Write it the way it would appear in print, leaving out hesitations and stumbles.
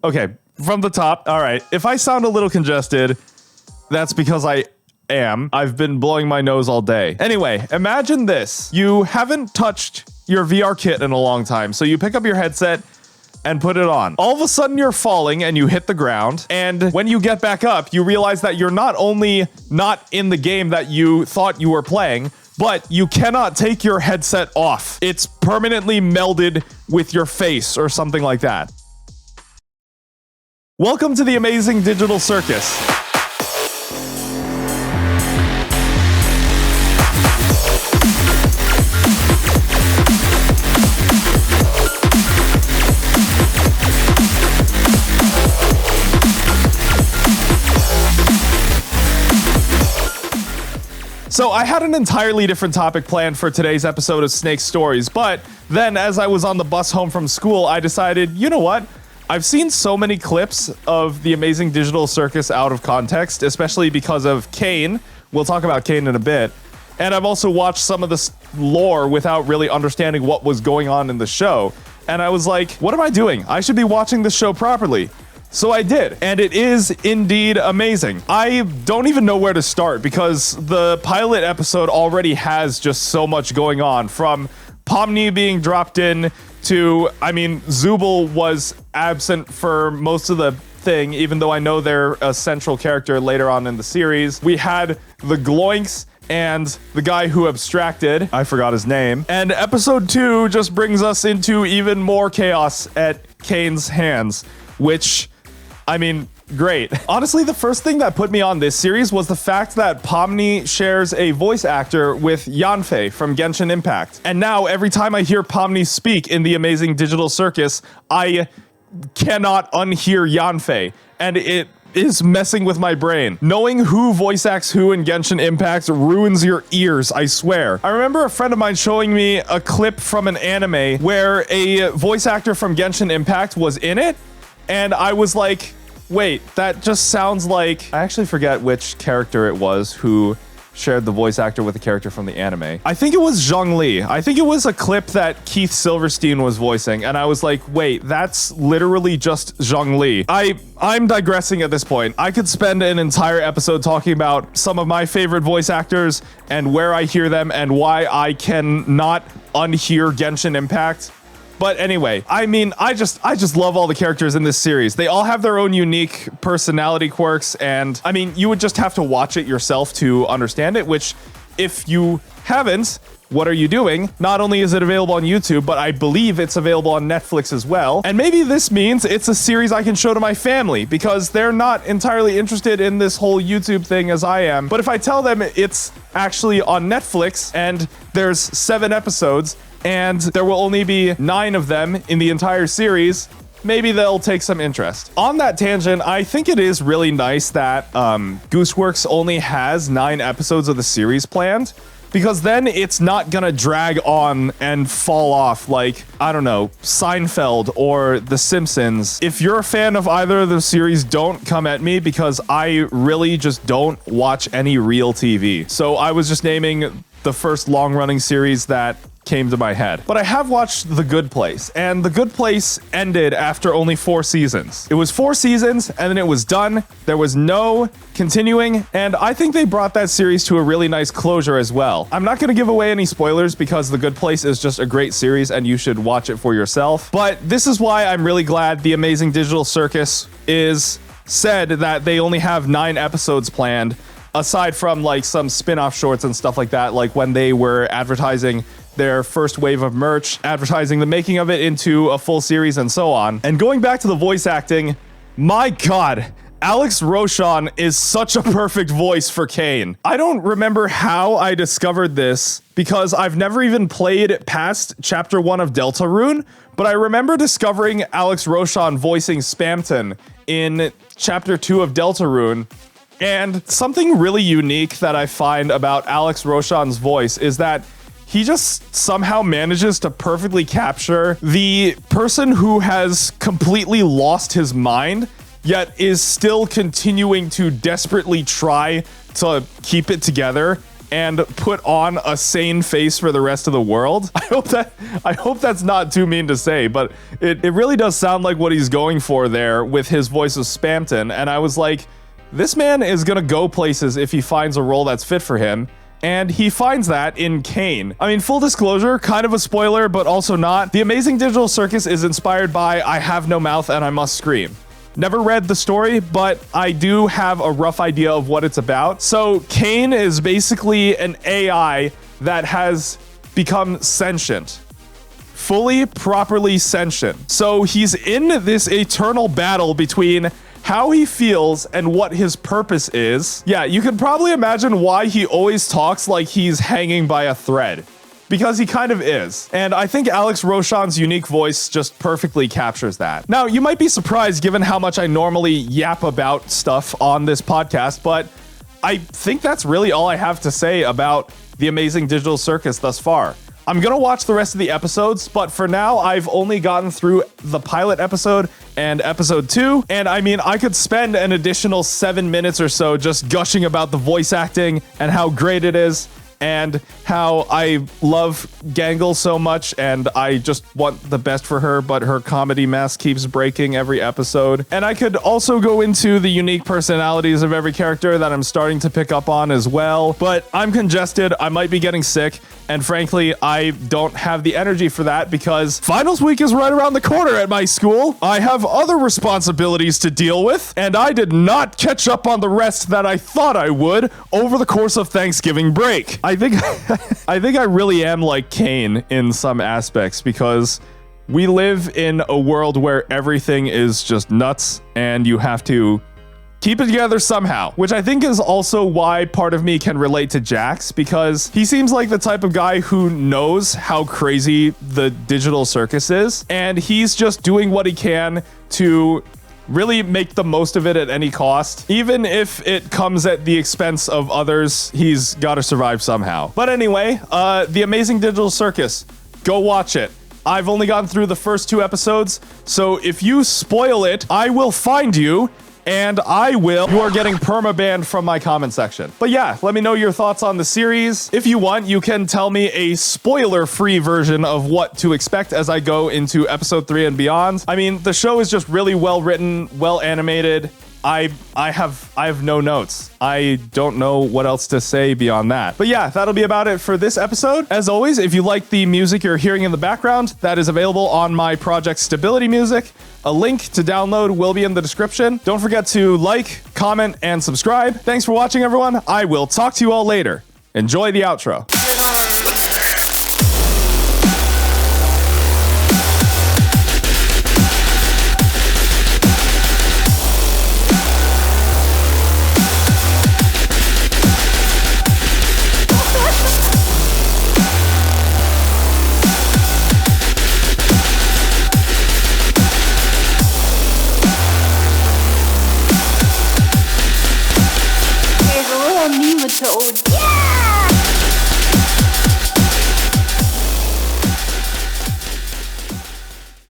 Okay, from the top. All right. If I sound a little congested, that's because I am. I've been blowing my nose all day. Anyway, imagine this. You haven't touched your VR kit in a long time, so you pick up your headset and put it on. All of a sudden you're falling and you hit the ground, and when you get back up, you realize that you're not only not in the game that you thought you were playing, but you cannot take your headset off. It's permanently melded with your face or something like that. Welcome to the Amazing Digital Circus. So I had an entirely different topic planned for today's episode of Snake Stories, but then as I was on the bus home from school, I decided, you know what? I've seen so many clips of the Amazing Digital Circus out of context, especially because of Kane. We'll talk about Kane in a bit. And I've also watched some of this lore without really understanding what was going on in the show. And I was like, what am I doing? I should be watching this show properly. So I did, and it is indeed amazing. I don't even know where to start because the pilot episode already has just so much going on, from POMNI being dropped in to, I mean, Zubul was absent for most of the thing, even though I know they're a central character later on in the series. We had the Gloinks and the guy who abstracted, I forgot his name. And episode 2 just brings us into even more chaos at Kane's hands, which, I mean, great. Honestly, the first thing that put me on this series was the fact that POMNI shares a voice actor with Yanfei from Genshin Impact. And now, every time I hear POMNI speak in the Amazing Digital Circus, I cannot unhear Yanfei. And it is messing with my brain. Knowing who voice acts who in Genshin Impact ruins your ears, I swear. I remember a friend of mine showing me a clip from an anime where a voice actor from Genshin Impact was in it, and I was like, wait, that just sounds like... I actually forget which character it was who shared the voice actor with a character from the anime. I think it was Zhongli. I think it was a clip that Keith Silverstein was voicing, and I was like, wait, that's literally just Zhongli. I'm digressing at this point. I could spend an entire episode talking about some of my favorite voice actors and where I hear them and why I cannot unhear Genshin Impact. But anyway, I mean, I just love all the characters in this series. They all have their own unique personality quirks, and I mean, you would just have to watch it yourself to understand it, which, if you haven't, what are you doing? Not only is it available on YouTube, but I believe it's available on Netflix as well. And maybe this means it's a series I can show to my family, because they're not entirely interested in this whole YouTube thing as I am. But if I tell them it's actually on Netflix, and there's 7 episodes, and there will only be 9 of them in the entire series, maybe they'll take some interest. On that tangent, I think it is really nice that Gooseworks only has 9 episodes of the series planned, because then it's not gonna drag on and fall off like, I don't know, Seinfeld or The Simpsons. If you're a fan of either of the series, don't come at me, because I really just don't watch any real TV. So I was just naming the first long-running series that came to my head. But I have watched The Good Place, and The Good Place ended after only 4 seasons. It was 4 seasons, and then it was done. There was no continuing, and I think they brought that series to a really nice closure as well. I'm not gonna give away any spoilers, because The Good Place is just a great series, and you should watch it for yourself. But this is why I'm really glad the Amazing Digital Circus is said that they only have 9 episodes planned, aside from like some spin-off shorts and stuff like that, like when they were advertising their first wave of merch, advertising the making of it into a full series, and so on. And going back to the voice acting, my god, Alex Roshan is such a perfect voice for Kane. I don't remember how I discovered this, because I've never even played past Chapter 1 of Deltarune, but I remember discovering Alex Roshan voicing Spamton in Chapter 2 of Deltarune. And something really unique that I find about Alex Roshan's voice is that he just somehow manages to perfectly capture the person who has completely lost his mind, yet is still continuing to desperately try to keep it together and put on a sane face for the rest of the world. I hope that's not too mean to say, but it really does sound like what he's going for there with his voice of Spamton. And I was like, this man is gonna go places if he finds a role that's fit for him. And he finds that in Kane. I mean, full disclosure, kind of a spoiler, but also not. The Amazing Digital Circus is inspired by I Have No Mouth and I Must Scream. Never read the story, but I do have a rough idea of what it's about. So Kane is basically an AI that has become sentient. Fully, properly sentient. So he's in this eternal battle between how he feels and what his purpose is. Yeah, you can probably imagine why he always talks like he's hanging by a thread. Because he kind of is. And I think Alex Roshan's unique voice just perfectly captures that. Now, you might be surprised given how much I normally yap about stuff on this podcast, but I think that's really all I have to say about the Amazing Digital Circus thus far. I'm gonna watch the rest of the episodes, but for now, I've only gotten through the pilot episode and episode 2, and I mean, I could spend an additional 7 minutes or so just gushing about the voice acting and how great it is, and how I love Gangle so much, and I just want the best for her, but her comedy mask keeps breaking every episode. And I could also go into the unique personalities of every character that I'm starting to pick up on as well, but I'm congested, I might be getting sick, and frankly, I don't have the energy for that because finals week is right around the corner at my school. I have other responsibilities to deal with, and I did not catch up on the rest that I thought I would over the course of Thanksgiving break. I think I really am like Kane in some aspects because we live in a world where everything is just nuts and you have to keep it together somehow, which I think is also why part of me can relate to Jax, because he seems like the type of guy who knows how crazy the digital circus is, and he's just doing what he can to really make the most of it at any cost. Even if it comes at the expense of others, he's got to survive somehow. But anyway, The Amazing Digital Circus, go watch it. I've only gotten through the first 2 episodes, so if you spoil it, I will find you, and you are getting perma-banned from my comment section. But yeah, let me know your thoughts on the series. If you want, you can tell me a spoiler-free version of what to expect as I go into episode 3 and beyond. I mean, the show is just really well written, well animated. I have no notes. I don't know what else to say beyond that. But yeah, that'll be about it for this episode. As always, if you like the music you're hearing in the background, that is available on my project Stability Music. A link to download will be in the description. Don't forget to like, comment, and subscribe. Thanks for watching, everyone. I will talk to you all later. Enjoy the outro. Nematode. Yeah!